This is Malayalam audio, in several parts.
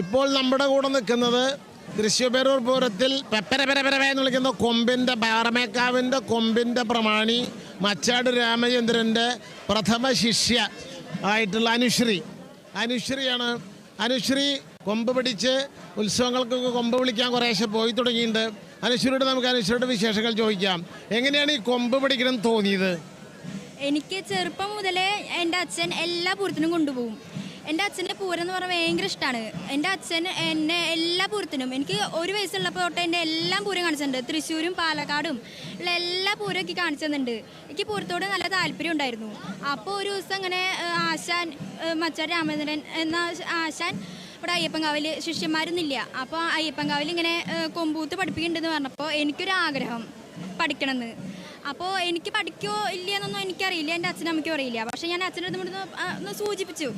ഇപ്പോൾ നമ്മുടെ കൂടെ നിൽക്കുന്നത് തൃശ്ശൂർ പൂരത്തിൽ പെപ്പരപരപരവ എന്ന് വിളിക്കുന്ന കൊമ്പിൻ്റെ പാറമേക്കാവിൻ്റെ കൊമ്പിൻ്റെ പ്രമാണി മച്ചാട് രാമചന്ദ്രൻ്റെ പ്രഥമ ശിഷ്യ ആയിട്ടുള്ള അനുശ്രീയാണ്. അനുശ്രീ കൊമ്പ് പിടിച്ച് ഉത്സവങ്ങൾക്കൊക്കെ കൊമ്പ് വിളിക്കാൻ കുറേശ്ശെ പോയി തുടങ്ങിയിട്ടുണ്ട്. അനുശ്രീയോട് നമുക്ക് അനുശ്രീയുടെ വിശേഷങ്ങൾ ചോദിക്കാം. എങ്ങനെയാണ് ഈ കൊമ്പ് പിടിക്കണം തോന്നിയത്? എനിക്ക് ചെറുപ്പം മുതലേ എൻ്റെ അച്ഛൻ എല്ലാ പൂരത്തിനും കൊണ്ടുപോകും. എൻ്റെ അച്ഛൻ്റെ പൂരം എന്ന് പറഞ്ഞാൽ ഭയങ്കര ഇഷ്ടമാണ്. എൻ്റെ അച്ഛൻ എന്നെ എല്ലാ പൂരത്തിനും, എനിക്ക് ഒരു വയസ്സുള്ളപ്പോൾ തൊട്ട് എൻ്റെ എല്ലാം പൂരം കാണിച്ചിട്ടുണ്ട്. തൃശ്ശൂരും പാലക്കാടും ഉള്ള എല്ലാ പൂരം എനിക്ക് കാണിച്ചു തന്നിട്ടുണ്ട്. എനിക്ക് പൂരത്തോട് നല്ല താല്പര്യം ഉണ്ടായിരുന്നു. അപ്പോൾ ഒരു ദിവസം അങ്ങനെ ആശാൻ മച്ചാട് രാമചന്ദ്രൻ എന്ന ആശാൻ ഇവിടെ അയ്യപ്പൻകാവിൽ ശിഷ്യന്മാരൊന്നുമില്ല. അപ്പോൾ അയ്യപ്പൻകാവിൽ ഇങ്ങനെ കൊമ്പൂത്ത് പഠിപ്പിക്കുന്നുണ്ടെന്ന് പറഞ്ഞപ്പോൾ എനിക്കൊരാഗ്രഹം പഠിക്കണമെന്ന്. അപ്പോൾ എനിക്ക് പഠിക്കോ ഇല്ലയെന്നൊന്നും എനിക്കറിയില്ല, എൻ്റെ അച്ഛനും അമ്മയ്ക്കും അറിയില്ല. പക്ഷേ ഞാൻ അച്ഛൻ്റെ അടുത്ത് ഒന്ന് സൂചിപ്പിച്ചു.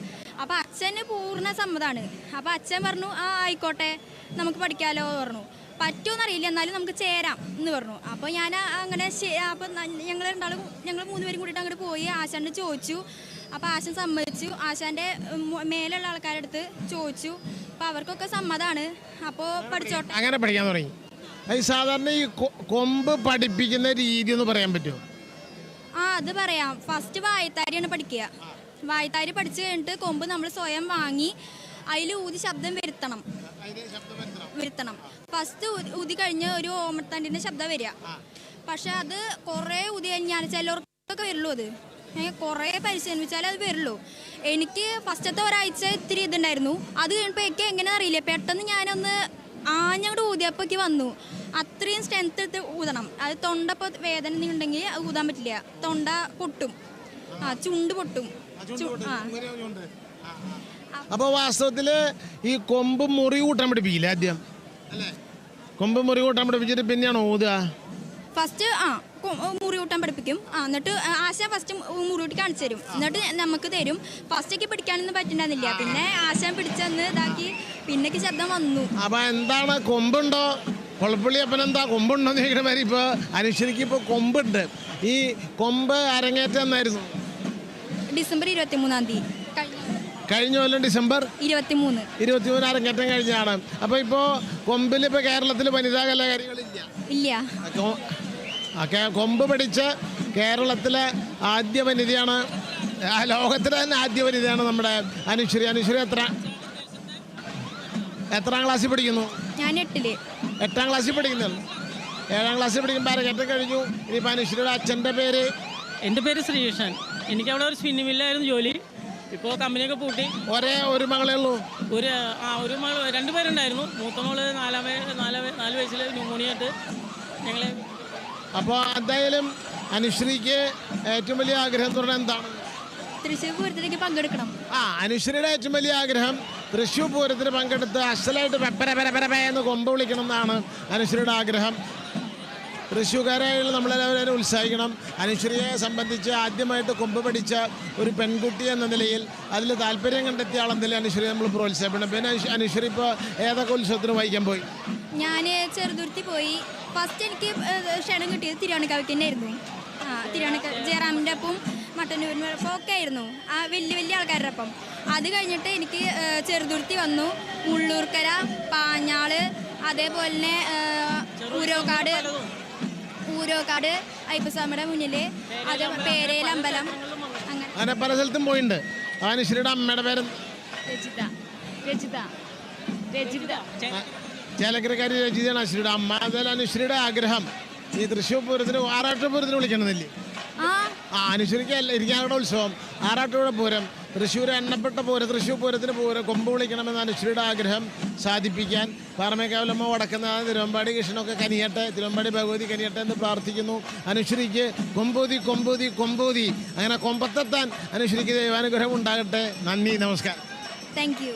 അപ്പോൾ അച്ഛന് പൂർണ്ണ സമ്മതമാണ്. അപ്പോൾ അച്ഛൻ പറഞ്ഞു ആയിക്കോട്ടെ നമുക്ക് പഠിക്കാമല്ലോ പറഞ്ഞു. പറ്റുമെന്നറിയില്ല, എന്നാലും നമുക്ക് ചേരാം എന്ന് പറഞ്ഞു. അപ്പോൾ ഞാൻ അങ്ങനെ അപ്പോൾ ഞങ്ങൾ 3 പേരും കൂടിയിട്ട് അങ്ങോട്ട് പോയി ആശാൻ്റെ ചോദിച്ചു. അപ്പോൾ ആശാൻ സമ്മതിച്ചു. ആശാൻ്റെ മേലുള്ള ആൾക്കാരുടെ അടുത്ത് ചോദിച്ചു. അപ്പോൾ അവർക്കൊക്കെ സമ്മതമാണ്. അപ്പോൾ പഠിച്ചോട്ടെ അങ്ങനെ പഠിക്കാൻ തുടങ്ങി. സാധാരണ ഈ കൊമ്പ് പഠിപ്പിക്കുന്ന രീതി ഒന്ന് പറയാൻ പറ്റുമോ? അത് പറയാം. ഫസ്റ്റ് വായത്താരിയാണ് പഠിക്കുക. വായത്താരി പഠിച്ചു കഴിഞ്ഞിട്ട് കൊമ്പ് നമ്മൾ സ്വയം വാങ്ങി അതിൽ ഊതി ശബ്ദം വരുത്തണം. ഫസ്റ്റ് ഊതി കഴിഞ്ഞ് ഒരു ഓമത്തണ്ടിൻ്റെ ശബ്ദം വരിക. പക്ഷെ അത് കുറേ ഊതി കഴിഞ്ഞാൽ ചിലർക്കൊക്കെ വരുള്ളൂ. അത് കുറേ പരിശീലിച്ചാലേ അത് വരുള്ളൂ. എനിക്ക് ഫസ്റ്റത്തെ ഒരാഴ്ച ഇത്തിരി ഇതുണ്ടായിരുന്നു. അത് കഴിഞ്ഞപ്പോൾ എനിക്ക് എങ്ങനെ അറിയില്ല, പെട്ടെന്ന് ഞാനൊന്ന് ആഞ്ഞങ്ങോട്ട് ഊതിയപ്പോഴേക്ക് വന്നു. അത്രയും സ്ട്രെങ്ത് എടുത്ത് ഊതണം. അത് തൊണ്ടപ്പോൾ വേദന ഉണ്ടെങ്കിൽ അത് ഊതാൻ പറ്റില്ല. തൊണ്ട പൊട്ടും, ചുണ്ട് പൊട്ടും. അപ്പോൾ വാസ്തവത്തില് ഈ കൊമ്പ് മുറി കൂട്ടാൻ പഠിപ്പിക്കില്ല ആദ്യം? കൊമ്പ് മുറി കൂട്ടാൻ പഠിപ്പിച്ചിട്ട് പിന്നെയാണോ ഊതുക? ഫസ്റ്റ് മുറി കൂട്ടാൻ പഠിപ്പിക്കും. എന്നിട്ട് ആശ ഫസ്റ്റ് മുറി കൂട്ടി കാണിച്ചു തരും. എന്നിട്ട് നമുക്ക് തരും. ഫസ്റ്റൊക്കെ പിടിക്കാനൊന്നും പറ്റുന്നില്ല. പിന്നെ ആശാൻ പിടിച്ചെന്ന് ഇതാക്കി പിന്നേക്ക് ശബ്ദം വന്നു. അപ്പൊ എന്താണ് കൊമ്പുണ്ടോ? കൊളപ്പള്ളി അപ്പനെന്താ കൊമ്പുണ്ടോ എന്ന് ചോദിക്കണ മാതിരി ഇപ്പോൾ അനുശ്വരിക്ക് ഇപ്പോൾ കൊമ്പുണ്ട്. ഈ കൊമ്പ് അരങ്ങേറ്റം എന്നായിരുന്നു? ഡിസംബർ 23-ാം തീയതി കഴിഞ്ഞ കൊല്ലം ഡിസംബർ 23 അരങ്ങേറ്റം കഴിഞ്ഞാണ്. അപ്പോൾ ഇപ്പോൾ കൊമ്പിൽ ഇപ്പോൾ കേരളത്തിൽ വനിതാ കലാകാരികളില്ല. കൊമ്പ് പഠിച്ച് കേരളത്തിലെ ആദ്യ വനിതയാണ്, ലോകത്തിലെ തന്നെ ആദ്യ വനിതയാണ് നമ്മുടെ അനുശ്വരി. അനുശ്വരി എത്രാം ക്ലാസ്സിൽ പഠിക്കുന്നു? ഞാൻ 8ാം ക്ലാസ്സിൽ പഠിക്കുന്നുള്ളൂ. 7ാം ക്ലാസ്സിൽ പഠിക്കുമ്പോൾ അരങ്ങേറ്റം കഴിഞ്ഞു. ഇനിയിപ്പോൾ അനുശ്വരിയുടെ അച്ഛൻ്റെ പേര്? എൻ്റെ പേര് ശ്രീകൃഷ്ണൻ. എനിക്കവിടെ ഒരു സ്പിന്നിംഗ് മില്ലായിരുന്നു ജോലി. ഇപ്പോൾ കമ്പനിയൊക്കെ പൂട്ടി. ഒരു മകളേ ഉള്ളൂ? ഒരു മകൾ, 2 പേരുണ്ടായിരുന്നു. മൂത്ത മകള് 4 വയസ്സിൽ ന്യൂമോണിയായിട്ട് ഞങ്ങളെ. അപ്പോൾ എന്തായാലും അനുശ്രീക്ക് ഏറ്റവും വലിയ ആഗ്രഹം എന്ന് പറഞ്ഞാൽ എന്താണ്? തൃശ്ശൂർ പൂരത്തിലേക്ക് പങ്കെടുക്കണം. അനുശ്രീയുടെ ഏറ്റവും വലിയ ആഗ്രഹം തൃശ്ശൂർ പൂരത്തിന് പങ്കെടുത്ത് അസലായിട്ട് പെപ്പര എന്ന് കൊമ്പ് വിളിക്കണം എന്നാണ് അനുശ്രീയുടെ ആഗ്രഹം. തൃശ്ശൂർക്കാരായുള്ള നമ്മളെല്ലാവരും ഉത്സാഹിക്കണം. അനുശ്രീയെ സംബന്ധിച്ച് ആദ്യമായിട്ട് കൊമ്പ് പഠിച്ച ഒരു പെൺകുട്ടി എന്ന നിലയിൽ അതിൽ താല്പര്യം കണ്ടെത്തിയ ആളെന്നതിൽ അനുശ്രീ നമ്മൾ പ്രോത്സാഹിക്കണം. പിന്നെ അനുശ്രീ ഇപ്പോൾ ഏതൊക്കെ ഉത്സവത്തിന് വായിക്കാൻ പോയി? ഞാൻ ചെറുതുരുത്തി പോയി. ഫസ്റ്റ് എനിക്ക് ക്ഷണം കിട്ടിയത് തിരുവാണിക്കാവിക്ക് തന്നെയായിരുന്നു. ജയറാമിൻ്റെ ഒപ്പം മട്ടന്നൂരിൻ്റെ ഒപ്പം ഒക്കെ ആയിരുന്നു, വലിയ ആൾക്കാരുടെ ഒപ്പം. അത് കഴിഞ്ഞിട്ട് എനിക്ക് ചെറുതുരുത്തി വന്നു, മുള്ളൂർക്കര, പാഞ്ഞാള്, അതേപോലെ തന്നെ ഊരോക്കാട് അയ്യപ്പസ്വാമിയുടെ മുന്നിൽ, അത് പേരയിൽ അമ്പലം, അങ്ങനെ പല സ്ഥലത്തും പോയിട്ടുണ്ട്. അനുശ്രീയുടെ അമ്മയുടെ പേര്? രജിത. ചേലക്കരക്കാരി രജിതയാണ് അനുശ്രീയുടെ അമ്മ. അതുപോലെ അനുശ്രീയുടെ ആഗ്രഹം ഈ തൃശ്ശൂർ പൂരത്തിന് ആറാട്ടുപൂരത്തിന് വിളിക്കണമെന്നില്ലേ? അനുശ്രീക്ക് ഇരിക്കാനുള്ള ഉത്സവം ആറാട്ടുപുഴ പൂരം, തൃശ്ശൂർ എണ്ണപ്പെട്ട പൂരം, തൃശ്ശൂർ പൂരത്തിന് കൊമ്പ് വിളിക്കണമെന്ന അനുശ്രീയുടെ ആഗ്രഹം സാധിപ്പിക്കാൻ പാറമേക്കാവിലമ്മ വടക്കുന്ന തിരുവമ്പാടി കൃഷ്ണനൊക്കെ കനിയട്ടെ, തിരുവമ്പാടി ഭഗവതി കനിയട്ടെ എന്ന് പ്രാർത്ഥിക്കുന്നു. അനുശ്രീക്ക് കൊമ്പൂതി അങ്ങനെ കൊമ്പത്തെത്താൻ അനുശ്രീക്ക് ദൈവാനുഗ്രഹം ഉണ്ടാകട്ടെ. നന്ദി, നമസ്കാരം. Thank you.